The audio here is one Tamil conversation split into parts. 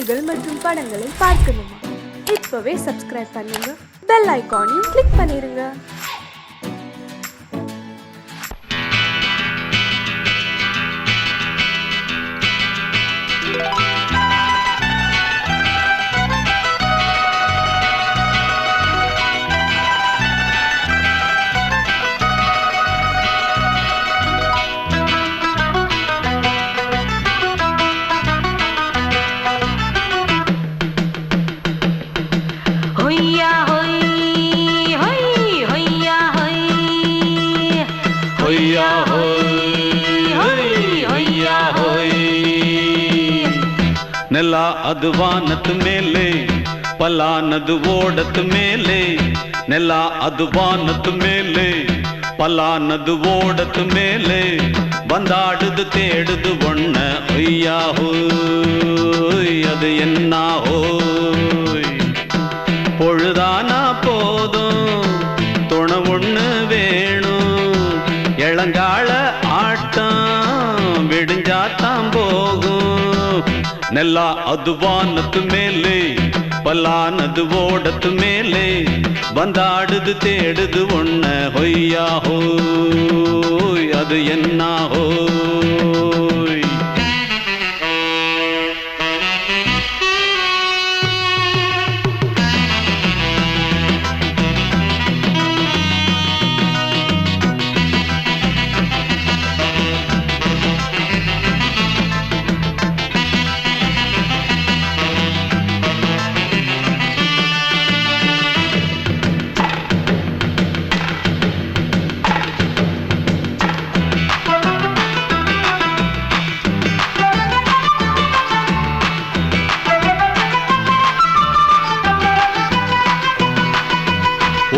செய்திகள் மற்றும் படங்களை பார்க்கணுமா? இப்பவே சப்ஸ்கிரைப் பண்ணுங்க, பெல் ஐகானையும் கிளிக் பண்ணிருங்க. ನೆಲ ಅದು ವಾನದ ಮೇಲೆ, ಪಲಾನದು ಓಡದ ಮೇಲೆ. ನೆಲ ಅದು ವಾನದ ಮೇಲೆ, ಪಲಾನದು ಓಡದ ಮೇಲೆ. ಬಂದಾಡುದು தேடுது ஒண்ண ஒய்யா ஹோய், அது என்ன ஹோய். பொழுதானா போதும் துணை ஒண்ணு வேணும். இளங்கால ஆட்டம் விடிஞ்சாத்தான் போகும். ನೆಲ ಅದು ವಾನದ ಮೇಲೆ, ಪಲಾನದು ಓಡದ ಮೇಲೆ. ಬಂದಾಡುದು தேடுது ஒண்ண ஒய்யா ஹோய், அது என்ன ஹோய்.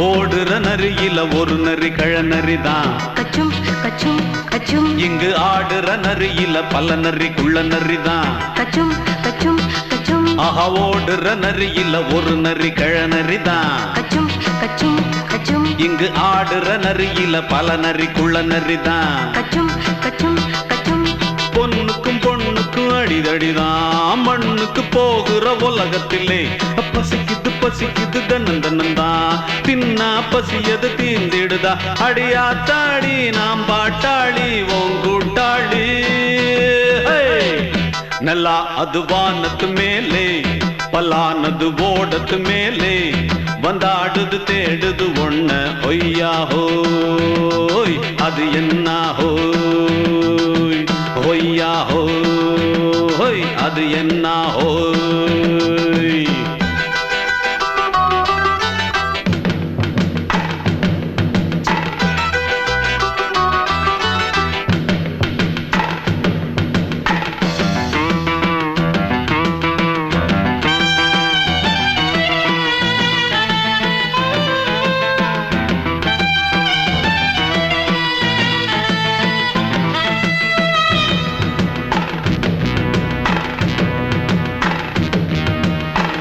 ஓடுற நரியில ஒரு நரி கழநரிதான். கச்சும் கச்சும் கச்சும். இங்கு ஆடுற நரியில பல நரி குள்ள நரிதான். கச்சும் கச்சும் கச்சும். ஆஹா, ஓடுற நரியில ஒரு நரி கழநரிதான். கச்சும் கச்சும் கச்சும். இங்கு ஆடுற நரியில பல நரி குள்ள நரிதான். கச்சும் கச்சும் கச்சும். பொண்ணுக்கும் பொண்ணுக்கும் அடிதடிதான். மண்ணுக்கு போகிற உலகத்திலே பசிக்குது பசிக்குது தன்னந்தன்னந்தான். தின்னா பசியது தீர்ந்திடுதா. அடியாத்தாடி நாம் பாட்டாளி உன் கூட்டாளி. ನೆಲ ಅದು ವಾನದ ಮೇಲೆ, ಪಲಾನದು ಓಡದ ಮೇಲೆ. ಬಂದಾಡುದು தேடுது ஒண்ண ஒய்யா ஹோய், அது என்ன ஹோய். ஒய்யா ஹோய், அது என்ன ஹோய்.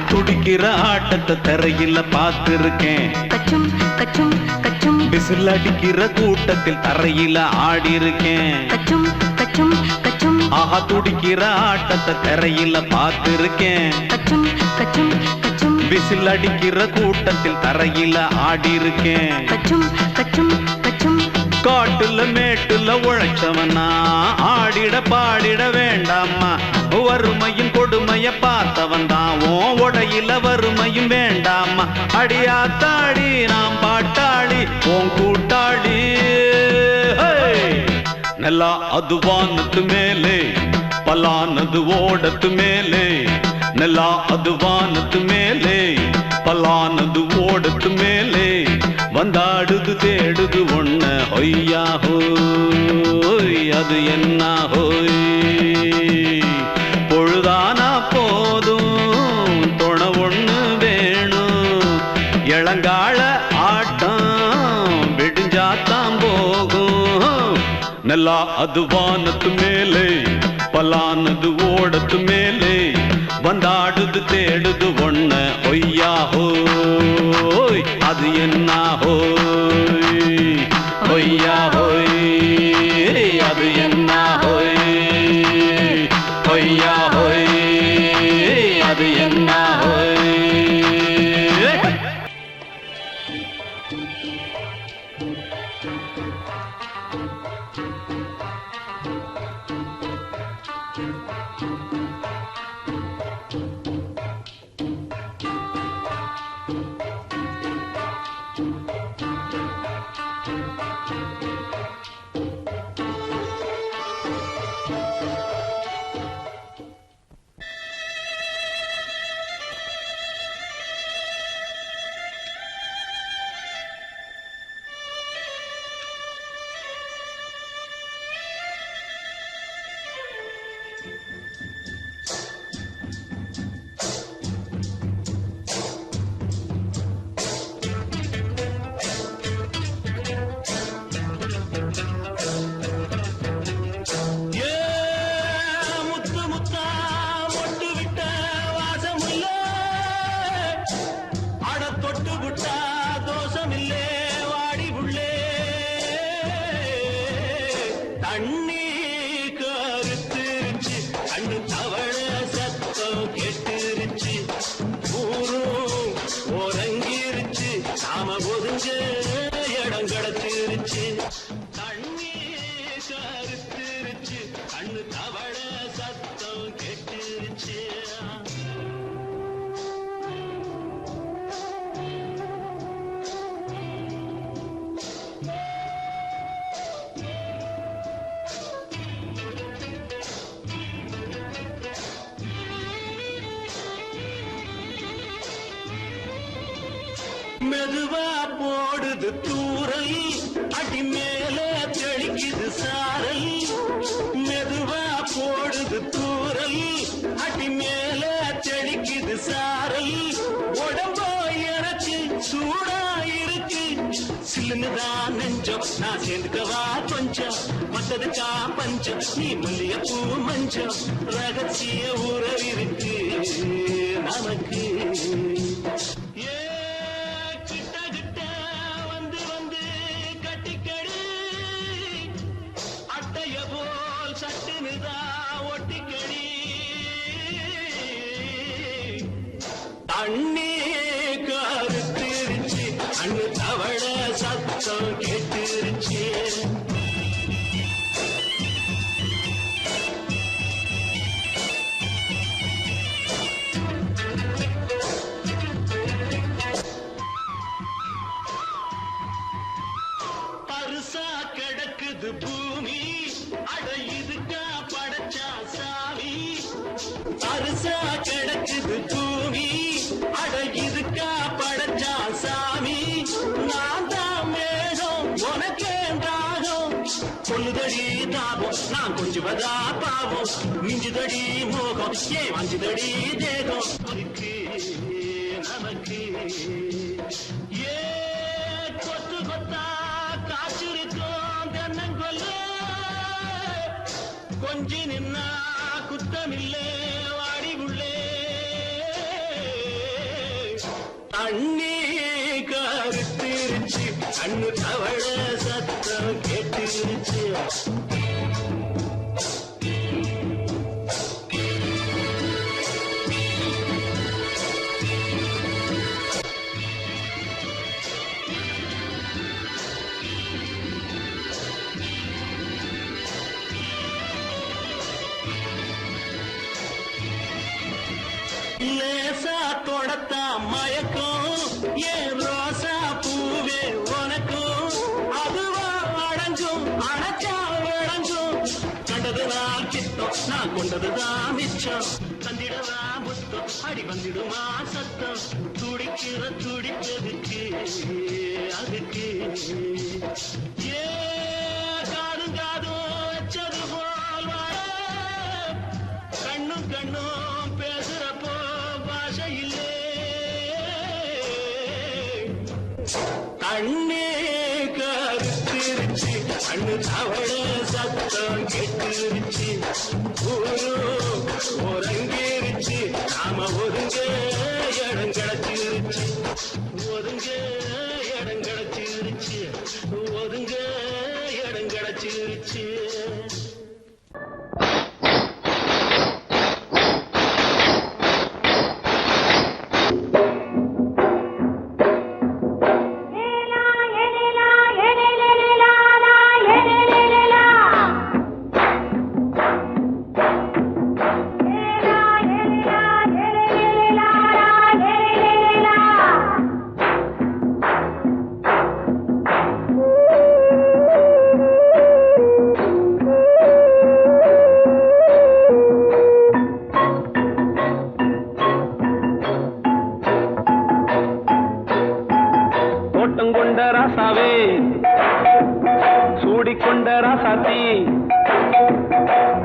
துடிக்கிற ஆட்டத்தை தரையில பார்த்திருக்கேன். கச்சும் கச்சும் கச்சும். விசில் அடிக்கிற கூட்டத்தில் தரையில ஆடி இருக்கேன். கச்சும் கச்சும் கச்சும். ஆஹா, துடிக்கிற ஆட்டத்தை தரையில பார்த்திருக்கேன். கச்சும் கச்சும் கச்சும். விசில் அடிக்கிற கூட்டத்தில் தரையில ஆடி இருக்கேன். கச்சும் கச்சும் கச்சும். காட்டுல மேட்டுல உழைச்சவனா ஆடிட பாடிட வேண்டாமா. வறுமையும் கொடுமைய பார்த்தவன் தான் உன் உடையில வறுமையும் வேண்டாமா. அடியாத்தாடி நாம் பாட்டாளி உன் கூட்டாளி. ನೆಲ ಅದು ವಾನದ ಮೇಲೆ, ಪಲಾನದು ಓಡದ ಮೇಲೆ. ನೆಲ ಅದು ವಾನದ ಮೇಲೆ, ಪಲಾನದು ಓಡದ ಮೇಲೆ. ಬಂದಾಡುದು தேடுது ஒண்ண ஒய்யா ஹோய், அது என்ன ஹோய். பொழுதானா போதும் துணை ஒண்ணு வேணும். இளங்கால ஆட்டம் விடிஞ்சாத்தான் போகும். ನೆಲ ಅದು ವಾನದ ಮೇಲೆ, ಪಲಾನದು ಓಡದ ಮೇಲೆ. ಬಂದಾಡುದು தேடுது ஒண்ண ஒய்யா ஹோய், அது என்ன ஹோய். ஒய்யா ஹோய், அது என்ன ஹோய். ஒய்யா ஹோய், அது மெதுவா போடுது தூரல் அடி மேல தெளிக்குது சாரல் மெதுவா போடுது தூரல் அடி மேல தெளிக்குது சாரல் உடம்போ எனக்கு சூடா இருக்கு சில்லுன்னுதான் நெஞ்சம் நான் சேர்ந்துக்கவா கொஞ்சம் மத்ததுக்கா பஞ்சம் நீ மல்லிய பூ மஞ்சம் ரகசிய உறவிருக்கு நமக்கு ஏ கிட்ட கிட்ட வந்து வந்து கட்டிக்கடி அட்டைய போல் சட்டுனுதா ஒட்டிக்கடி தண்ணி கருத்திருச்சு அண்ணு தவள சத்தம் கேட்டுருச்சு பருசா கிடக்குது பூமி அட இதுக்கா படைச்சா சாமி பருசா கிடக்குது பூமி அட இதுக்கா படைச்சா சாமி நான் தான் மேகம் உனக்கே தாகம் கொல்லுதடி தாபம் நான் கொஞ்சுவதா பாவம் மிஞ்சுதடி மோகம் ஏன் வஞ்சுதடி தேகம் இருக்கு நமக்கு ஏ கொத்து கொத்தா காச்சிருக்கோம் தென்னங்கொல்ல கொஞ்சி நின்னா குத்தமில்லே வாடி உள்ளே தண்ணி கருத்திருச்சு கண்ணு தவள சத்தம் கேட்டுருச்சு லேசா தொடத்தா மயக்கும் ஏன் ரோசா பூவே உனக்கும் அதுவா அடங்கும் அடைச்சா விளங்கும் கண்டதுதான் கிட்டம் நான் கொண்டதுதான் மிச்சம் தந்திடவா புத்தம் அடி வந்துடுமா சத்தம் துடிக்கிற துடிப்பதுக்கு அதுக்கு ஏ காதும் காதும் வச்சது போல் வாழ கண்ணும் கண்ணும் பேசுறப்போ பாஷை இல்லே தண்ணே கருத்திருச்சு கண்ணு தவள சத்தம் கெட்டுருச்சு ஊரு ஒருங்கிருச்சு நாம ஒதுங்க இடம் கிடைச்சிருச்சு ஒதுங்க இடம் கிடைச்சிருச்சு ஒதுங்க இடம் கிடைச்சிருச்சு சூடிக்கொண்ட ராசாத்தி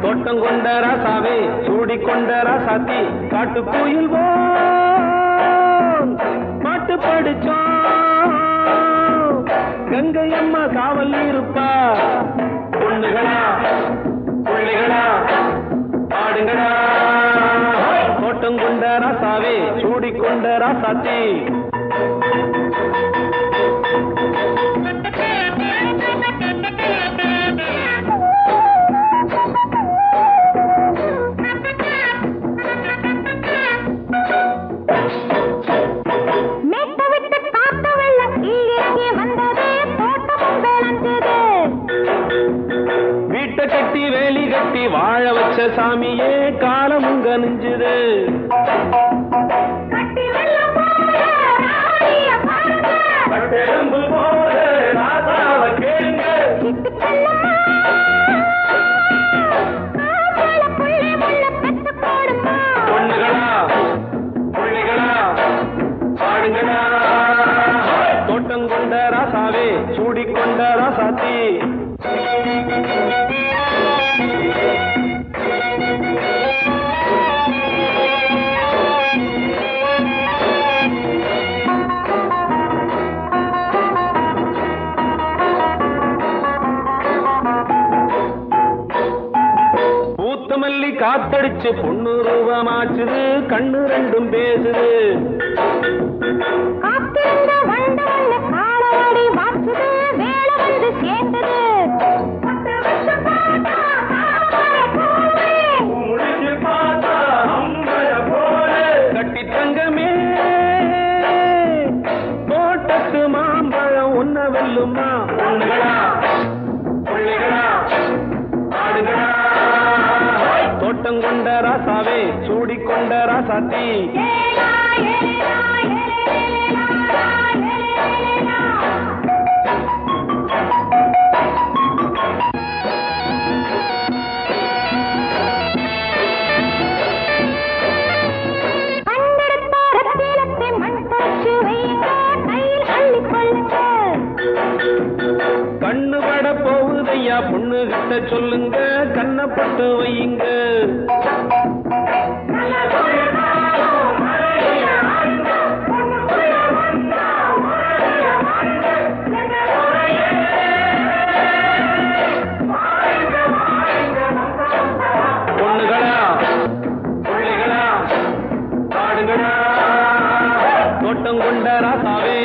தோட்டம் கொண்ட ராசாவே சூடிக்கொண்ட ராசாத்தி காட்டு கோயில் பாட்டு படிச்சோம் கங்கை அம்மா காவல் இருப்பா பொண்ணுகளா பிள்ளைகளா பாடுங்களா தோட்டம் கொண்ட ராசாவே சூடிக்கொண்ட ராசாத்தி கட்டி வேலி கட்டி வாழ வச்ச சாமியே காலமும் கனிஞ்சுது பொண்ணுகளா பிள்ளைகளா பாடுங்களா காத்தடிச்சு பொண்ணு ரூபமாச்சுது கண்ணு ரெண்டும் பேசுது கட்டி தங்கமே தோட்டத்து மாம்பழம் உன்ன வெல்லுமா தோட்டம் கொண்ட ராசாவே சூடிக்கொண்ட ராசாத்தி கண்ணு பட போகுதையா பொண்ணு கிட்ட சொல்லுங்க கண்ணப்பட்டு வையுங்க பொண்ணுகளா பிள்ளைகளா ஆடுகளா தோட்டம் கொண்ட ராசாவே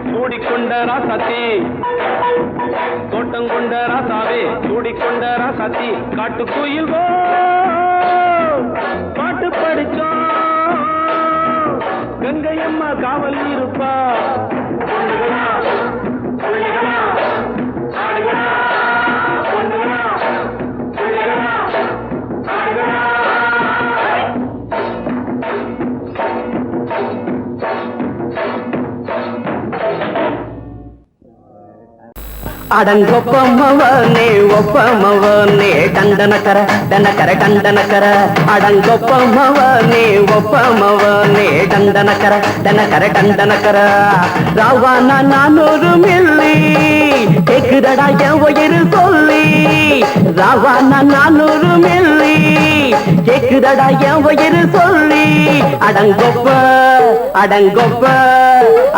சூடிக்கொண்ட ராசாத்தி தோட்டம் கொண்ட ராசாவே சூடிக்கொண்ட ராசாத்தி காட்டு கோயில் பாட்டு படிச்சோம் கங்கையம்மா காவல் இருப்பா பொண்ணுகளா பிள்ளைகளா ஆடுகளா பொண்ணுகளா பிள்ளைகளா ஆடுகளா அடங்கொப்பமவனே ஒப்பமவனே டண்டனக்கர டனக்கர டண்டனக்கர அடங்கொப்பமவனே ஒப்பமவனே டண்டனக்கர டனக்கர டண்டனக்கர ராவானா 400 மில்லி கேக்குதடா என் உயிர் சொல்லி ராவானா 400 மில்லி கேக்குதடா என் உயிர் சொல்லி அடங்கொப்ப அடங்கொப்ப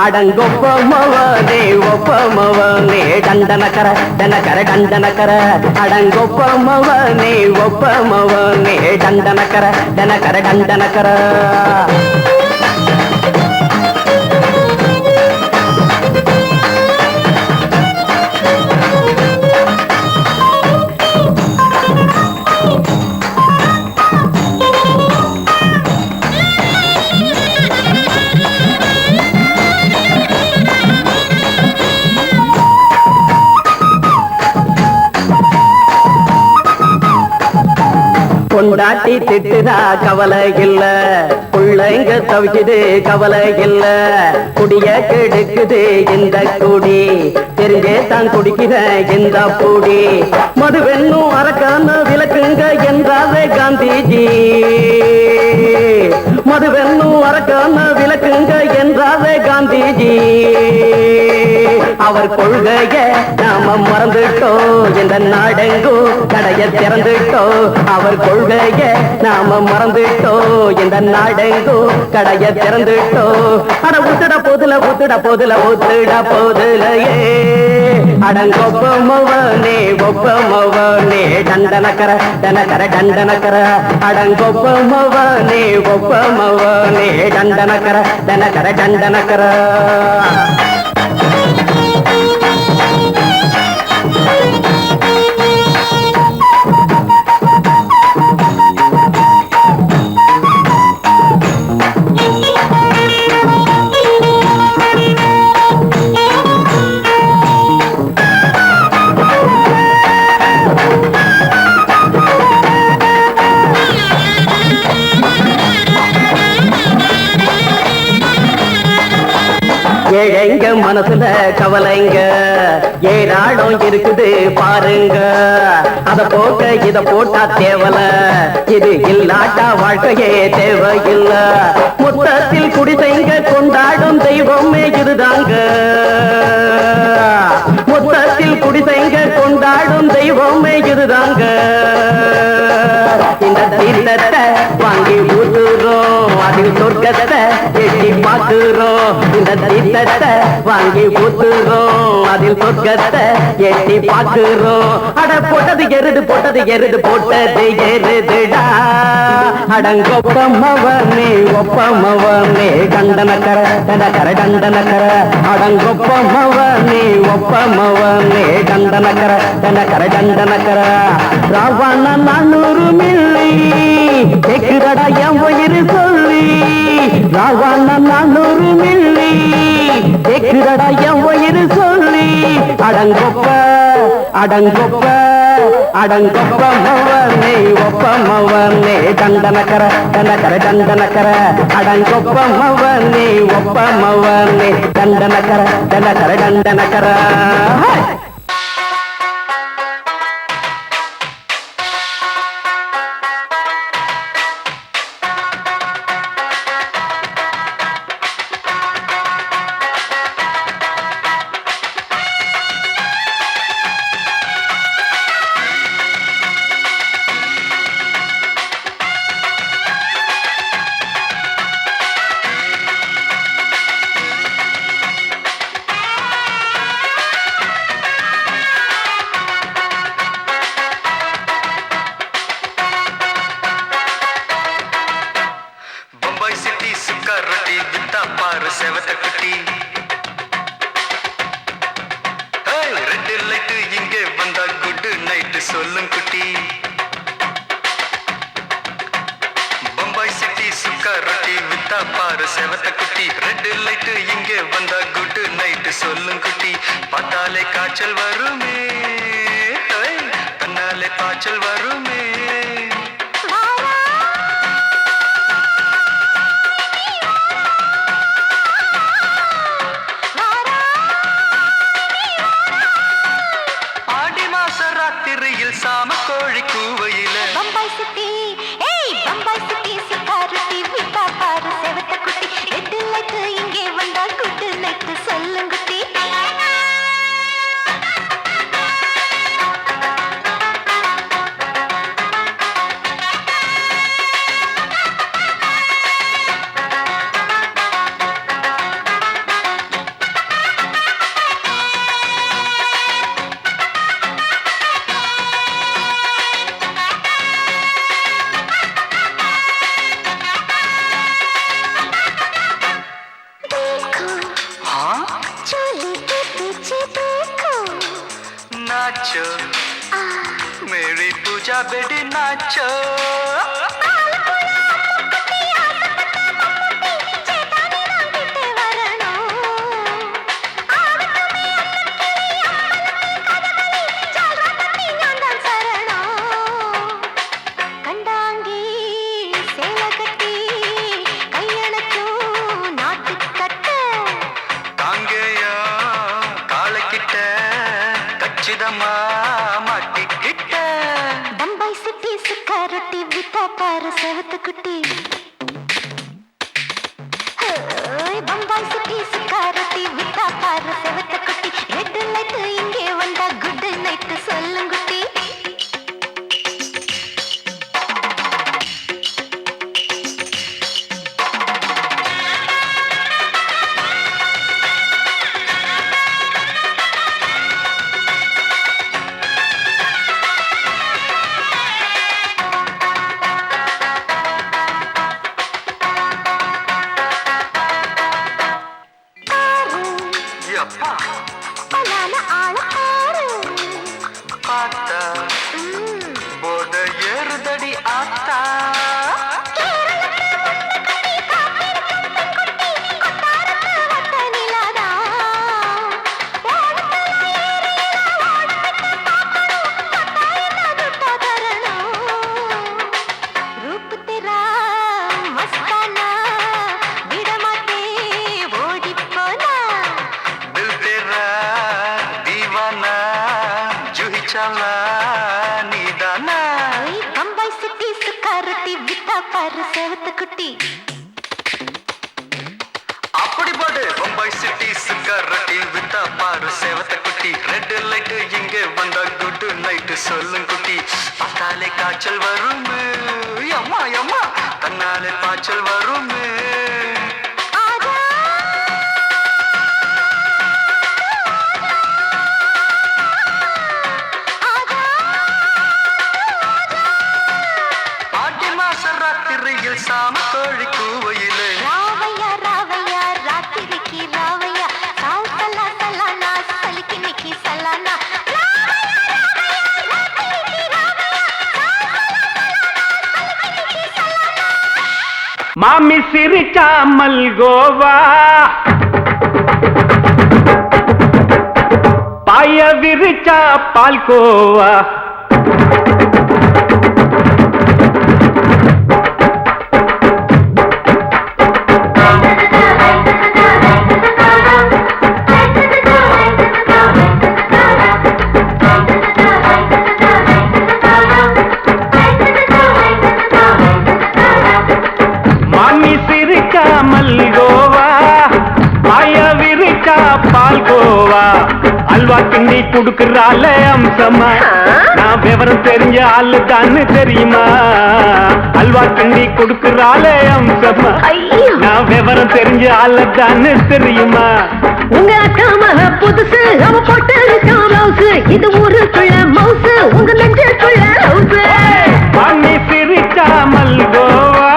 அடங்கொப்பமவனே ஒப்பமவனே டண்டனக்கர டனக்கர டண்டனக்கர அடங்கொப்பமவனே ஒப்பமவனே டண்டனக்கர டனக்கர டண்டனக்கர பொண்டாட்டி திட்டுதா கவலை இல்ல பிள்ளைங்க தவிக்குது கவலை இல்ல குடிய கெடுக்குது இந்த குடி தெரிஞ்சே தான் குடிக்கிற இந்த பூடி மதுவென்னும் அரக்கான விளக்குங்க என்றாவே காந்திஜி மதுவென்னும் அரக்கான விளக்குங்க என்றாவே காந்திஜி அவர் கொள்கைய நாம மறந்துட்டோம் இந்த நாடெங்கோ கடைய திறந்துட்டோம் அவர் கொள்கைய நாம மறந்துட்டோம் இந்த நாடெங்கோ கடைய திறந்துட்டோம் அட ஊத்துட போதுல ஊத்துட போதுல ஊத்துட போதுலையே அடங்கொப்பமவனே ஒப்பமவனே டண்டனக்கர டனக்கர டண்டனக்கர அடங்கொப்பமவனே ஒப்பமவனே டண்டனக்கர டனக்கர டண்டனக்கர ஏழைங்க மனசுல கவலைங்க ஏராளம் இருக்குது பாருங்க அத போக்க இத போட்டா தேவல இது இல்லாட்டா வாழ்க்கையே தேவையில்ல மொத்தத்தில் குடிசைங்க கொண்டாடும் தெய்வமே இதுதாங்க மொத்தத்தில் குடிசைங்க கொண்டாடும் தெய்வமே இதுதாங்க இந்த தீர்த்தத்தை வாங்கி ஊத்துறோம் அதில் சொற்க சொர்க்கத்தை எட்டி பார்க்கிறோம் இந்த தீர்த்தத்தை வாங்கி ஊத்துறோம் அதில் சொர்க்கத்தை எட்டி பார்க்கிறோம் அட போட்டது எருது போட்டது எருதுடா அடங்கொப்பமவனே ஒப்பமவனே கண்டனக்கர டண்டனக்கர அடங்கொப்பமவனே ஒப்பமவனே டண்டனக்கர டண்டனக்கர ராவண 400 மில்லி கேக்குதடா என் உயிர் சொல்லி ராவண 400 மில்லி கேக்குதடா என் உயிர் சொல்லி அடங்கொப்பமவனே ஒப்பமவனே டண்டனக்கர டண்டனக்கர அடங்கொப்பமவனே ஒப்பமவனே டண்டனக்கர சொல்லும் குட்டி பம்பாய் சிட்டி சுக்கர் ரொட்டி வித்தா பாரு செவத்த குட்டி ரெட் லைட் இங்கே வந்தா குட் நைட் சொல்லும் குட்டி பார்த்தாலே காய்ச்சல் வருமே கண்ணாலே பாய்ச்சல் வருமே சாம கோழி கூவையில பம்பாய் சிட்டி சிக்காரட்டி விட்டா பாரு செவத்த குட்டி ரெட் லைட் இங்கே வந்தா குட் நைட் சொல்லும் குட்டி नाचो मेरी पूजा बेटी नाचो பம்பாய் சிட்டி சிக்காரட்டி வித்தா பாரு செவத்த குட்டி பம்பாய் சிட்டி சிக்காரட்டி வித்தா பாரு செவத்த குட்டி ரெட் லைட் இங்கே வந்தா குட் நைட் சொல்லும் குட்டி போட ஏறுதடி ஆத்தா பம்பாய் சிட்டி சிக்காரட்டி வித்தா பாரு செவத்த குட்டி அப்படி போடு பம்பாய் சிட்டி சிக்காரட்டி வித்தா பாரு செவத்த குட்டி ரெட் லைட் இங்கே வந்தா குட் நைட் சொல்லும் குட்டி பார்த்தாலே காய்ச்சல் வருமே அம்மா அம்மா தன்னாலே பாய்ச்சல் வருமே சாமக்கோழி கூவையிலே ராவையா ராவையா ராத்திரிக்கு ராவையா சால் சலா சலானா சலிக்கு நிக்கி சலானா மாமி சிரிச்சா மல்கோவா பாய விரிச்சா பால்கோவா அல்வா கிண்டி குடுக்கறால அம்சமா நான் விவரம் தெரிஞ்ச ஆளு தான்னு தெரியுமா அல்வா கிண்டி குடுக்கறால அம்சமா நான் விவரம் தெரிஞ்ச ஆளு தான்னு தெரியுமா உங்க அக்கா மக புதுசு அவ போட்டு பிளவுஸ் இது ஊருக்குள்ள மவுசு உங்க நெஞ்சுக்குள்ள ஹவுஸ் பண்ணி சிரிச்சா மல்கோவா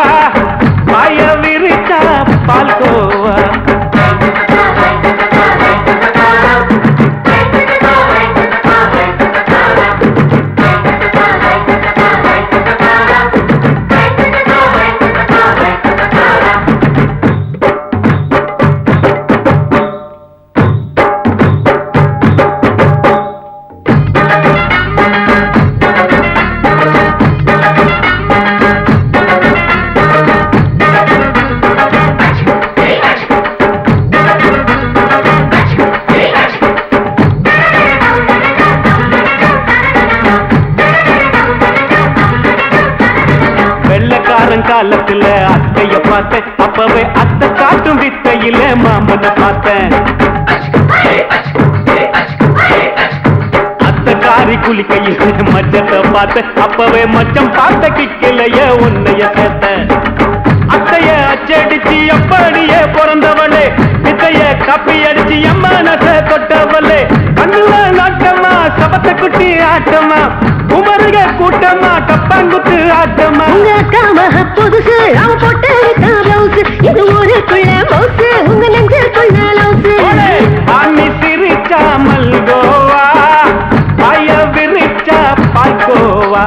பாய விரிச்சா பால்கோவா காலத்துல அத்தைய பார்த்தேன் அப்பவே அத்தை காட்டும் வித்தையில மாமனை பார்த்தேன் அத்தை காரி குளிக்கையில மச்சத்தை பார்த்தேன் அப்பவே மச்சம் பார்த்த கிக்கலைய உன்னைய சேர்த்த அத்தைய அச்சடிச்சு அப்படியே பிறந்தவளே வித்தைய காப்பி அடிச்சு எம்மனச தொட்டவளே கண்ணுல நாட்டமா சபத்தை குட்டி ஆட்டமா உமருக கூட்டமா கப்பாங்குத்து ஆட்டமா உங்க அக்கா மக புதுசு அவ போட்டு பிளவுஸ் இது ஊருக்குள்ள மவுசு உங்க நெஞ்சுக்குள்ள லவுஸ் ஆமி சிரிச்சா மல்கோவா பாய விரிச்சா பால்கோவா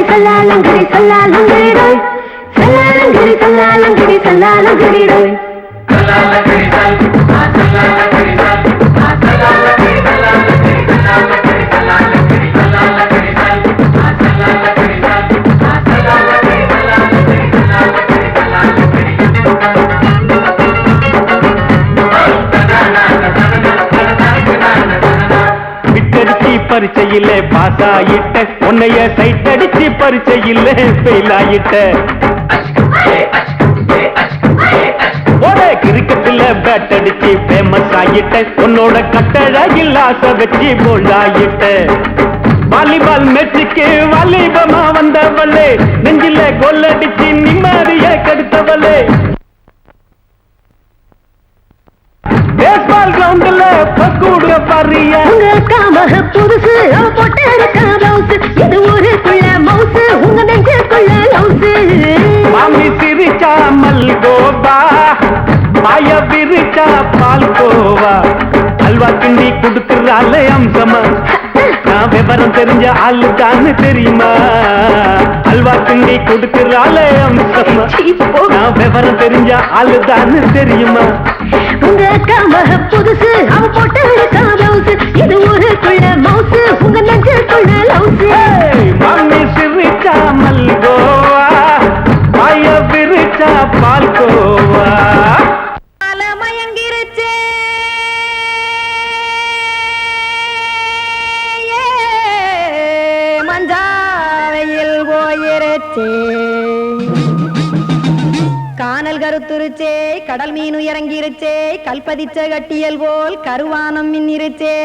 சல்லாலங்கடி சல்லாலங்கடி சல்லாலங்கடி சல்லாலங்கடி சல்லாலங்கடி பரிச்சையில பாஸ் ஆயிட்ட உன்னைய சைட் அடிச்சு பரிச்சையில ஃபெயில் ஆயிட்ட ஒரே கிரிக்கெட்ல பேட் அடிச்சு ஃபேமஸ் ஆயிட்ட உன்னோட கட்டழகில் ஆசை வச்சு போல்ட் ஆயிட்ட வாலிபால் மேட்சுக்கு வாலிபமா வந்தவளே நெஞ்சில கோல் அடிச்சு நிம்மதிய கெடுத்தவளே பேஸ்பால் கிரவுண்ட்ல பக்கூட பாரியா உங்க அக்கா மக புதுசு அவ போட்டு பிளவுஸ் இது ஊருக்குள்ள மவுசு உங்க நெஞ்சுக்குள்ள லவுஸ் மாமி சிரிச்சா மல்கோவா பாய விரிச்சா பால்கோவா அல்வா கிண்டி குடுக்கறால அம்சமா நான் விவரம் தெரிஞ்ச ஆளு தான்னு தெரியுமா அல்வா கிண்டி குடுக்கறால அம்சமா நான் விவரம் தெரிஞ்ச ஆளு தான்னு தெரியுமா உங்க அக்கா மக புதுசு அவ போட்டு பிளவுஸ் இது ஊருக்குள்ள மவுசு உங்க நெஞ்சுக்குள்ள லவுஸ் மாமி சிரிச்சா மல்கோவா பாய விரிச்சா பால்கோவா மயங்கிருச்சே மஞ்சாவையில் போயிருச்சே கானல் கருத்துருச்சே கடல் மீன் இறங்கிருச்சே கல்பதிச்ச கட்டியல் போல் கருவானம் மின்னிருச்சே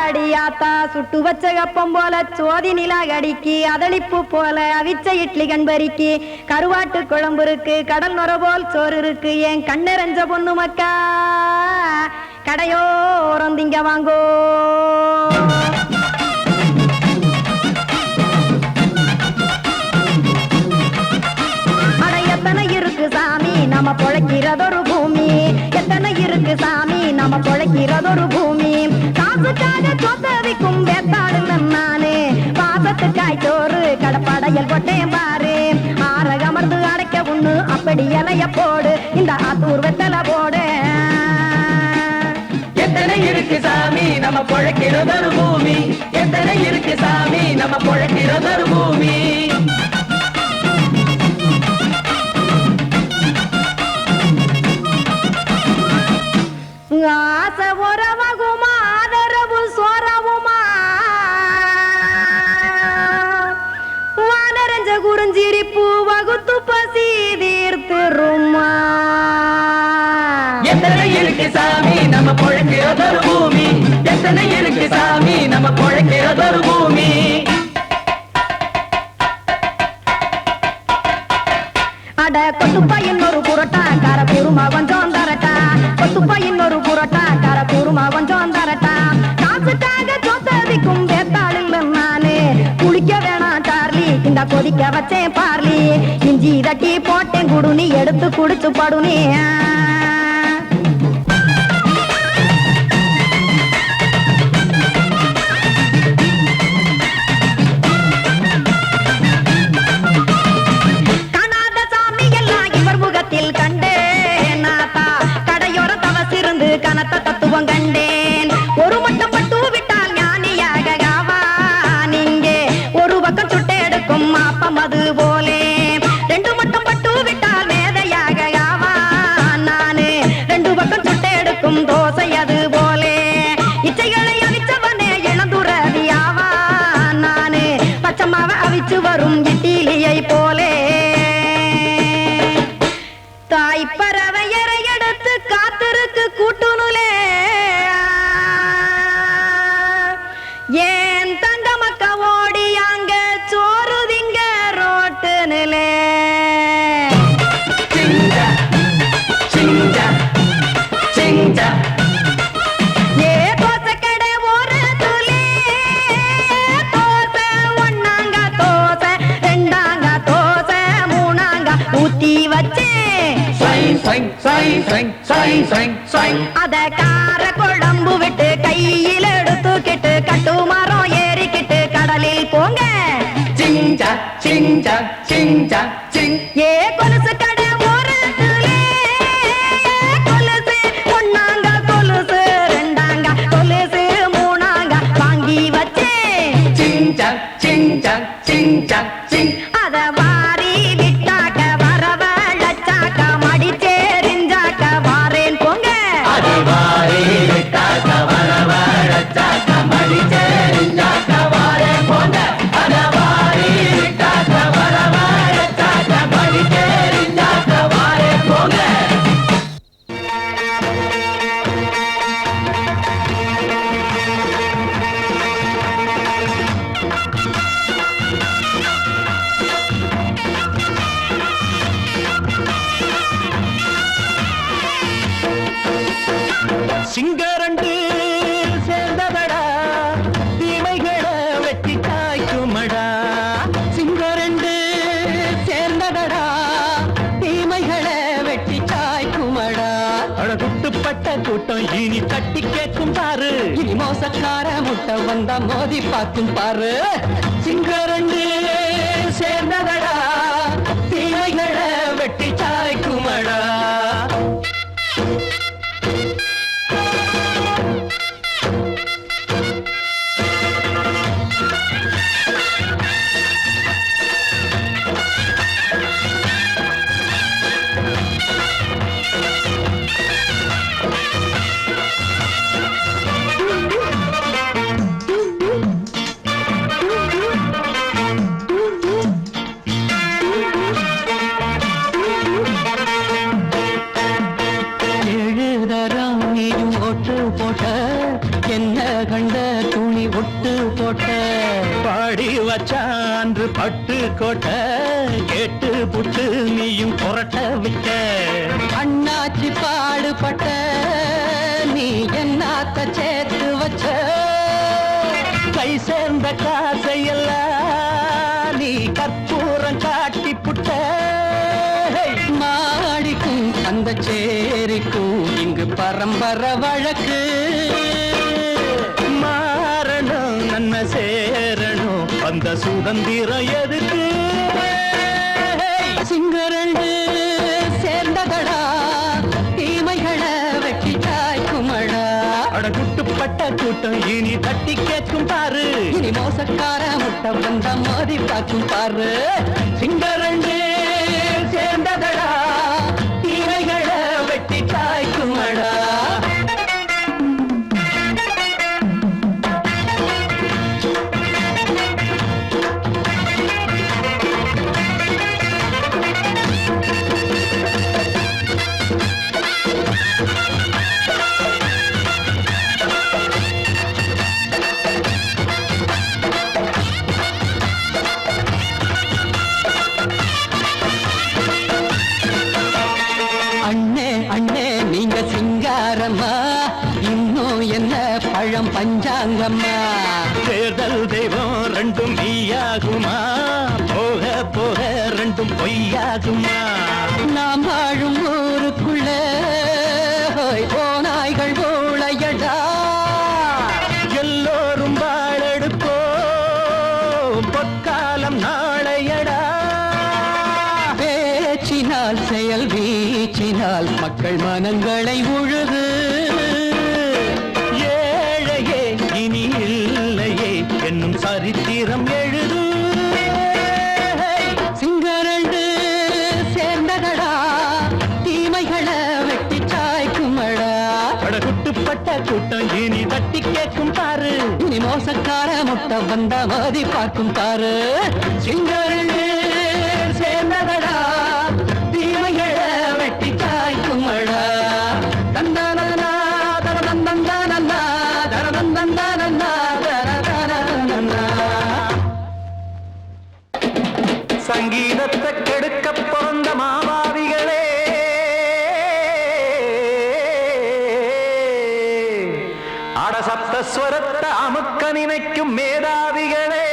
அடியாத்தா சுட்டு வச்ச கப்பம் போல சோதி நிலா கடிக்கு அதளிப்பு போல அவிச்ச இட்லி கண்பறிக்கு கருவாட்டு குழம்பு இருக்கு கடல் நுர போல் சோறு இருக்கு என் கண்ணெரஞ்ச பொண்ணு மக்கா கடையோரம் திங்க வாங்கோ. அட எத்தனை இருக்கு சாமி நம்ம பொழைக்கிறதொரு பூமி, எத்தனை இருக்கு சாமி நம்ம பொழைக்கிறதொரு பூமி. காசுக்காக சொத்தவிக்கும் வேத்தாடுங்க நானு, பாசத்துக்காய் சோறு கடப்படையல் கொட்டேன் பாரு. ஆரகமர்ந்து அடைக்க ஒண்ணு அப்படி இலைய போடு, இந்த ஆத்தூர் வெத்தலை போடு. எத்தனை இருக்கு சாமி நம்ம பொழைக்கிறதொரு பூமி, எத்தனை இருக்கு சாமி நம்ம பொழைக்கிறதொரு பூமி. ஆசை உறவகுமா ஆதரவு சோறவுமா, வானரஞ்ச குறிஞ்சிரிப்பு வகுத்து பசி தீர்த்துருமா. எத்தனை இருக்கு சாமி நம்ம பொழைக்கிறதொரு பூமி, எத்தனை இருக்கு சாமி நம்ம பொழைக்கிறதொரு பூமி. அட கொத்துப்பா இன்னொரு புரோட்டா கார குருமா கொஞ்சம் தரட்டா, கொத்துப்பா இன்னொரு புரோட்டா கார குருமா கொஞ்சம் தரட்டா. காசுக்காக சொத்ததிக்கும் வேத்தாளில் நானு, குளிக்க வேணாம் சார்லி இந்த கொதிக்க வச்சேன் பார்லி. இஞ்சி தட்டி போட்டேன் குடுனி எடுத்து குடிச்சு படுனி. கண்டேன் நாத்தா கடையோர தவசிருந்து கனத்த தத்துவம் கண்டேன். ஒரு மட்டம் பட்டு விட்டால் ஞானியாக நீங்கே, ஒரு பக்கம் சுட்டு எடுக்கும் மாப்பம் அது போலே. ரெண்டு மட்டம் பட்டு விட்டால் மேதையாக நானு, ரெண்டு பக்கம் சுட்டு எடுக்கும் தோசை அது போலே. இச்சைகளை அவிச்சவனே இளந்துறவியாவா நானு, பச்சமாவ அவிச்சு வரும் இட்டிலியை போலே. தாய் பறவையரை எடுத்து காத்திருக்கு கூட்டுனுலே, ஏன் தங்க மக்க ஓடி அங்க சோறுதிங்க ரோட்டு நிலே. ஏ தோசை கடை ஒரு துளி தோசை, ஒன்னாங்க தோசை ரெண்டாங்க தோசை மூணாங்க ஊத்தி வச்சே. அத கார குழம்பு விட்டு கையில் எடுத்துக்கிட்டு கட்டு மரம் ஏறிக்கிட்டு கடலில் போங்க. ஏ கொலுசு கடை ஒரு கொலுசு, ஒன்னாங்க கொலுசு ரெண்டாங்க கொலுசு மூணாங்க வாங்கி வச்சே. அத வாரி விட்டாக்க வரவழைச்சாக்க மடிச்சேரிஞ்சாக்க வாரேன் போங்க. சிங்கரண்டு சேர்ந்ததடா தீமைகளை வெட்டி காய்க்குமடா. சிங்கரண்டு சேர்ந்ததடா தீமைகளை வெட்டி காய்க்குமடா. அழகுட்டுப்பட்ட கூட்டம் இனி தட்டி கேட்கும் பாரு, இனி மோசக்கார முட்டை வந்தா மோதி பார்க்கும் பாரு. சிங்கரண்டு சேர்ந்ததடா தீமைகளை வெட்டி காய்க்குமடா. வச்சான்று பட்டு கோட்டை கேட்டு புட்டு நீயும் புரட்ட விட்ட. அண்ணாச்சி பாடுபட்ட நீ என்னாத்த சேர்த்து வச்ச கை சேர்ந்த காசையெல்லாம் நீ கற்பூரம் காட்டி புட்ட மாடிக்கும் அந்த சேரிக்கும் இங்கு பரம்பரை வழக்கு மாறணும் நன்மை சேரணும் அந்த சுதந்திரம் எதுக்கு சிங்கரண்டு சேர்ந்ததடா தீமைகளை வெட்டி தாய்க்குமடா அடகுட்டுப்பட்ட கூட்டம் இனி தட்டி கேட்கும் பாரு இனி மோசக்கார முட்டை வந்த மோதி பார்க்கும் பாரு சிங்கரண்டு சேர்ந்ததடா தீமைகளை வெட்டி தாய்க்குமடா இன்னும் என்ன பழம் பஞ்சாங்கம்மா தேர்தல் தெய்வம் ரெண்டும் மெய்யாகுமா போக போக ரெண்டும் பொய்யாகுமா நாம் வாழும் ஊருக்குள்ள போனாய்கள் ஊழையடா எல்லோரும் வாழெடுப்போ பொற்காலம் நாளையடா பேச்சினால் செயல் வீச்சினால் மக்கள் மனங்களை உழுது ஏழையே இனி இல்லையே என்னும் சரித்திரம் எழுது சிங்கரண்டு சேர்ந்ததடா தீமைகளை வெட்டி சாய்க்குமடா படகுட்டுப்பட்ட கூட்டம் இனி தட்டி கேட்கும் பாரு இனி மோசக்கார முட்டை வந்த மோதி பார்க்கும் பாரு சிங்கரண்டு சேர்ந்ததடா தீமைகளை வெட்டி சாய்க்குமடா தந்தானா தரதந்தந்தானா தரதந்தந்தானா தரதந்தந்தானா சங்கீதத்தை கெடுக்க பிறந்த மாவாவிகளே அடசப்த ஸ்வரத்தை அமுக்க நினைக்கும் மேதாவிகளே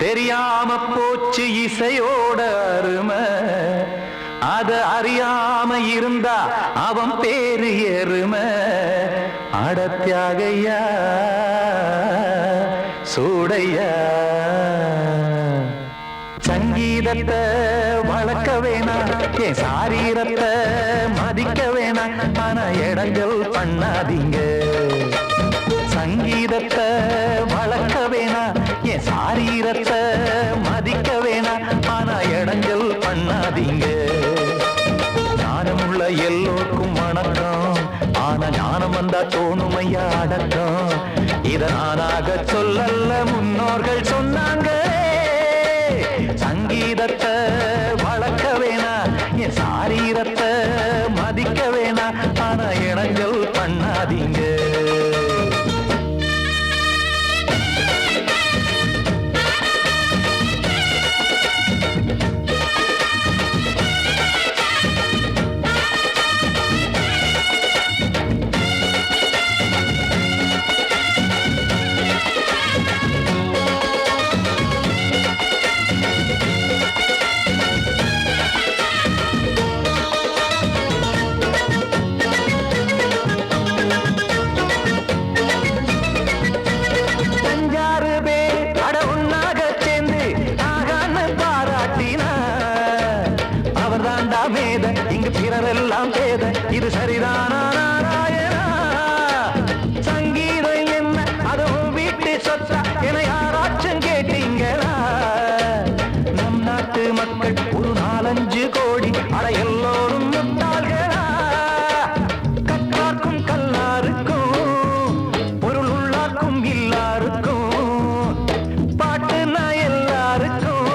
தெரியாம போச்சு இசையோட அருமை அத அறியாம இருந்தா அவன் பேரு எருமை அடத்தியாகையா சூடையா சங்கீதத்தை வளர்க்க வேணாம் என் சாரீரத்தை மதிக்க வேணாம் ஆனா இடங்கள் பண்ணாதீங்க சங்கீதத்தை வளர்க்க வேணாம் என் சாரீரத்தை மதிக்க வேணாம் ஆனா இடங்கள் பண்ணாதீங்க ஞானமுள்ள எல்லோருக்கும் வணக்கம் ஆனா ஞானம் வந்தா தோணுமையா அடக்கம் இத நானாக சொல்லல்ல முன்னோர்கள் சொன்னாங்க சங்கீதத்தை வளர்க்க வேணா என் சாரீரத்தை மதிக்க வேணா ஆனா இடங்கள் பண்ணாதீங்க இங்கு பிறரெல்லாம் பேத இது சரிதானா நாராயணா சங்கீதம் என்ன அதுவும் வீட்டு சொத்தா என யாராச்சும் கேட்டீங்களா நம் நாட்டு மக்கள் ஒரு 4-5 கோடி அட எல்லோரும் முட்டாள்களா கற்றார்க்கும் கல்லாருக்கும் பொருள் உள்ளார்க்கும் எல்லாருக்கும் பாட்டுனா எல்லாருக்கும்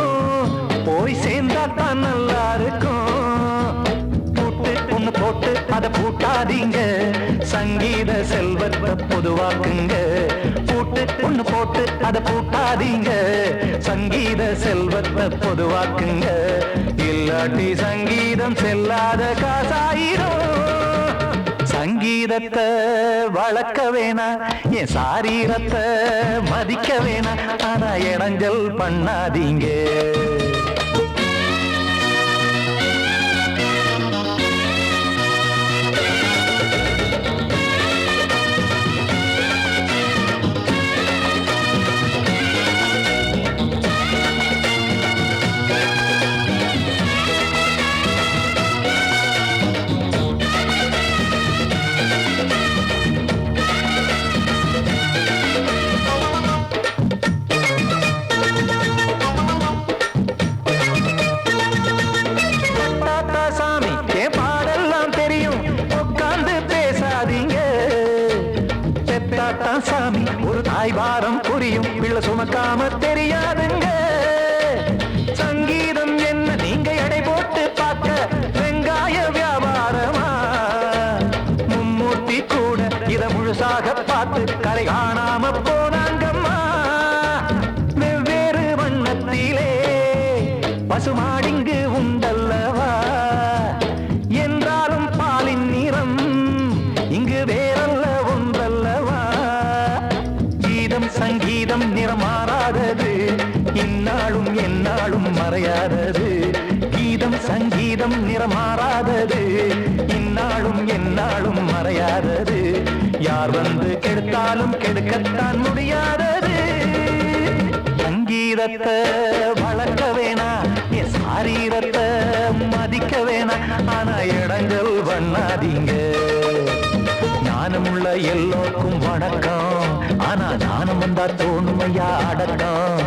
போய் சேர்ந்தா தான் நல்லா இருக்கும் போட்டு அத பூட்டாதீங்க சங்கீத செல்வத்தை பொதுவாக்குங்க பூட்டு ஒண்ணு போட்டு அத பூட்டாதீங்க சங்கீத செல்வத்தை பொதுவாக்குங்க இல்லாட்டி சங்கீதம் செல்லாத காசாயிரும். சங்கீதத்தை வளர்க்க வேணா, என் சாரீரத்தை மதிக்க வேணா, ஆனா இடைஞ்சல் பண்ணாதீங்க. சாமி ஒரு தாய் வாரம் புரியும், பிள்ளை சுமக்காம தெரியாதுங்க. சங்கீதம் என்ன நீங்க எடை போட்டு பார்க்க வெங்காய வியாபாரமா? மும்மூர்த்தி கூட இத முழுசாக பார்த்து கரை காணாம போனாங்கம்மா. வெவ்வேறு வண்ணத்திலே பசுமாடிங்கு உண்டல்லவா, என்றாலும் பாலின் நிறம் இங்கு வேறல்ல ஒன்றல்லவா. சங்கீதம் நிறமாறாதது, இந்நாளும் எந்நாளும் மறையாதது. கீதம் சங்கீதம் நிறமாறாதது, இந்நாளும் எந்நாளும் மறையாதது. யார் வந்து கெடுத்தாலும் கெடுக்கத்தான் முடியாதது. சங்கீதத்தை வளர்க்க வேணா, என் சாரீரத்தை மதிக்க வேணா, ஆனா இடைஞ்சல் பண்ணாதீங்க. ஞானமுள்ள எல்லோருக்கும் வணக்கம், ஆனா ஞானம் வந்தா தோணுமையா அடக்கம்.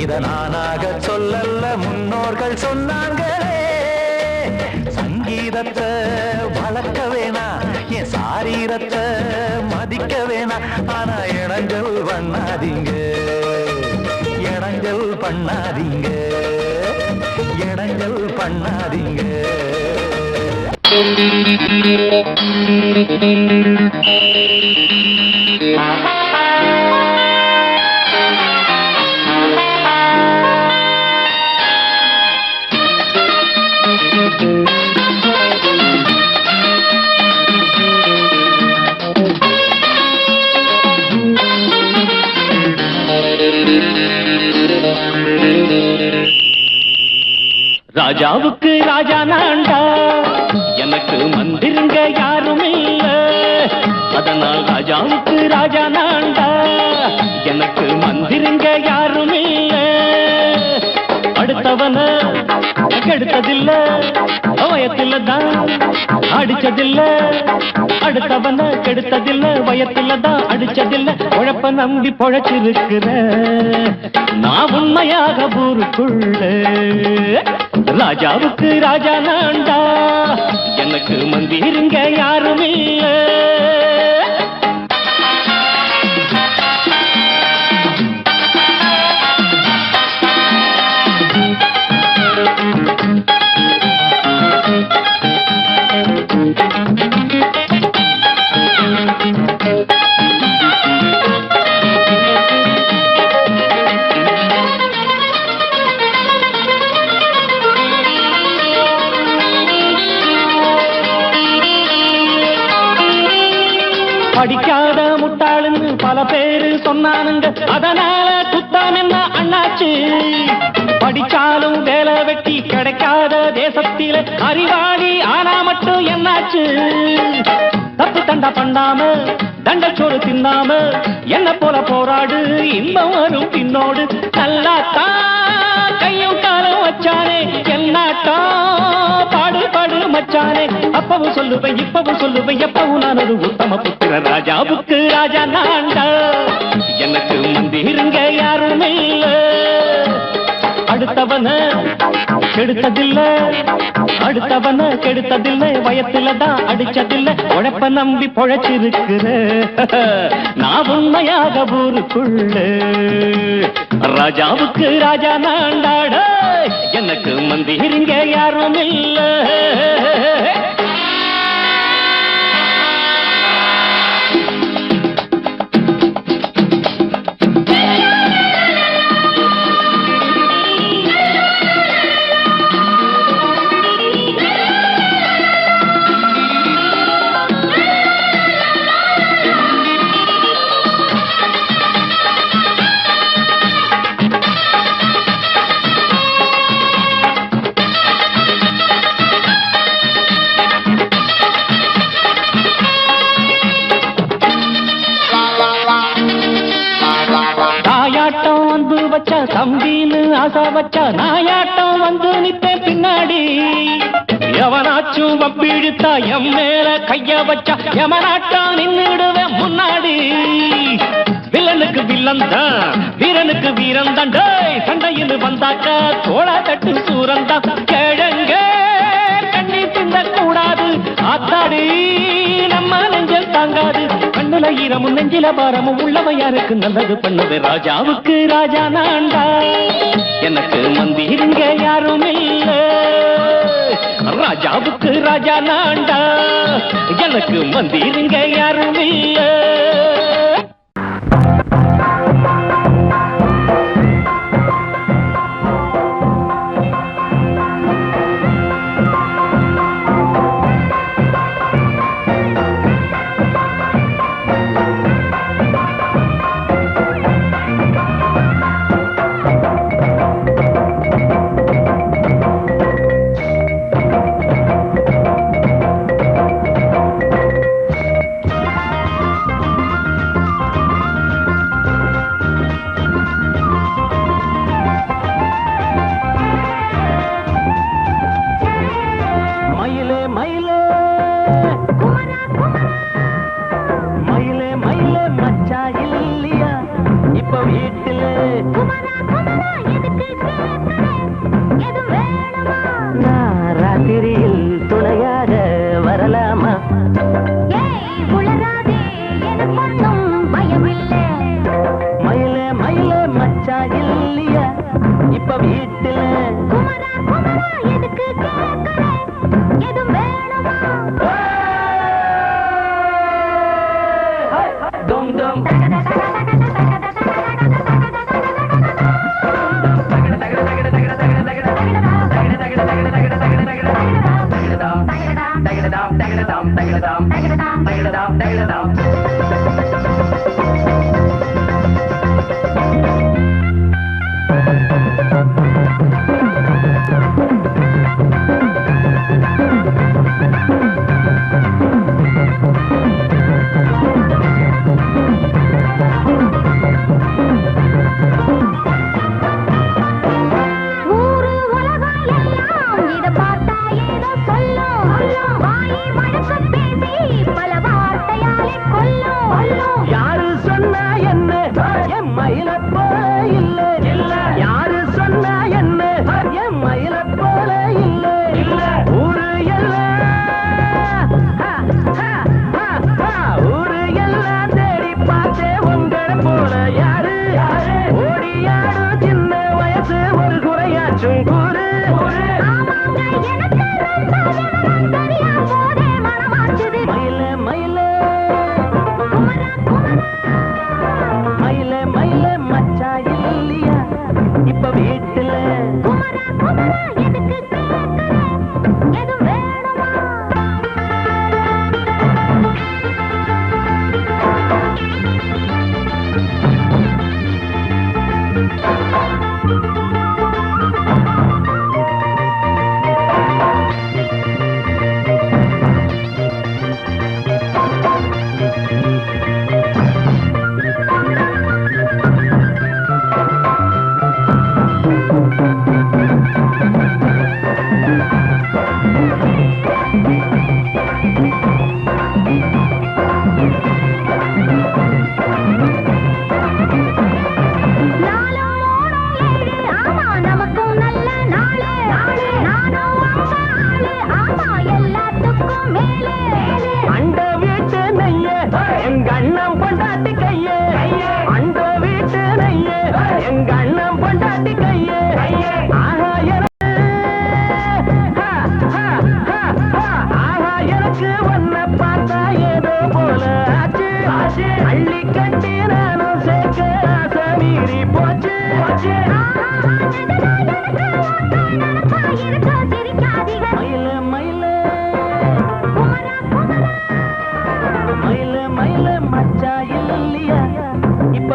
இத நானாக சொல்லல, முன்னோர்கள் சொன்னாங்களே. சங்கீதத்தை வளர்க்க வேணா, என் சாரீரத்தை மதிக்க வேணா, ஆனா இடைஞ்சல் பண்ணாதீங்க. இடைஞ்சல் பண்ணாதீங்க, இடைஞ்சல் பண்ணாதீங்க. ராஜாவுக்கு ராஜா நான்டா, எனக்கு மந்திருங்க யாரும் இல்ல. அதனால் ராஜாவுக்கு ராஜா நான்டா, எனக்கு மந்திருங்க யாரும் இல்ல. அடுத்தவன கெடுத்ததில்ல, வயத்தில தான் அடிச்சதில்ல. அடுத்தவன கெடுத்ததில்ல, வயத்தில தான் அடிச்சதில்ல. உழப்ப நம்பி பொழைச்சிருக்கிற நான் உண்மையாக ஊருக்குள்ள. ராஜாவுக்கு ராஜா நான்டா, எனக்கு மந்திருங்க யாரும் இல்ல. படிக்காத முட்டாளுன்னு பல பேரு சொன்னானுங்க, அதனால குத்தம் என்ன அண்ணாச்சு. படிச்சாலும் வேலை வெட்டி கிடைக்காத தேசத்தில அறிவாளி ஆனா மட்டும் என்னாச்சு. தப்பு தண்டா பண்ணாம தண்டச்சோறு தின்னாம என்ன போல போராடு, இன்பம் வரும் பின்னோடு. நல்லாத்தான் கையும் காலம் வச்சானே, என்னாட்டா பாடு பாடு மச்சானே. அப்பவும் சொல்லுவேன் இப்பவும் சொல்லுவேன், எப்பவும் நான் ஒரு உத்தம புத்திர. ராஜாவுக்கு ராஜா நான்டா, எனக்கு மந்திருங்க யாரும் இல்ல. அடுத்தவன கெடுத்ததில்ல, அடுத்தவன கெடுத்ததில்ல, வயத்தில தான் அடிச்சதில்ல. உழைப்ப நம்பி பொழைச்சிருக்கிற நான் உண்மையாக ஊருக்குள்ள. ராஜாவுக்கு ராஜா நான்டாட, எனக்கு மந்திருங்க யாரும் இல்ல. ஆசை வச்சா நாயாட்டம் வந்து நிப்பேன் பின்னாடி எவனாச்சும் வப்பிழுத்தா எம் மேல கைய வச்சா எவனாட்டம் நின்னுடுவேன் முன்னாடி வில்லனுக்கு வில்லன் தான் வீரனுக்கு வீரன் தான் சண்டையில் வந்தாக்க தோள தட்டு சூரன் தான் கிழங்க கண்ணி திந்த கூடாது ஆத்தாடி நம்ம நெஞ்சல் தாங்காது கண்ணுல ஈரமும் நெஞ்சில பாரமும் உள்ளவன் யாருக்கு நல்லது பண்ணது ராஜாவுக்கு ராஜா நான்டா எனக்கு மந்திருங்க யாரும் இல்ல ராஜாவுக்கு ராஜா நான்டா எனக்கு மந்திருங்க யாரும் இல்ல மயில மயில மச்சா இல்லையா இப்ப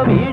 வீட்டு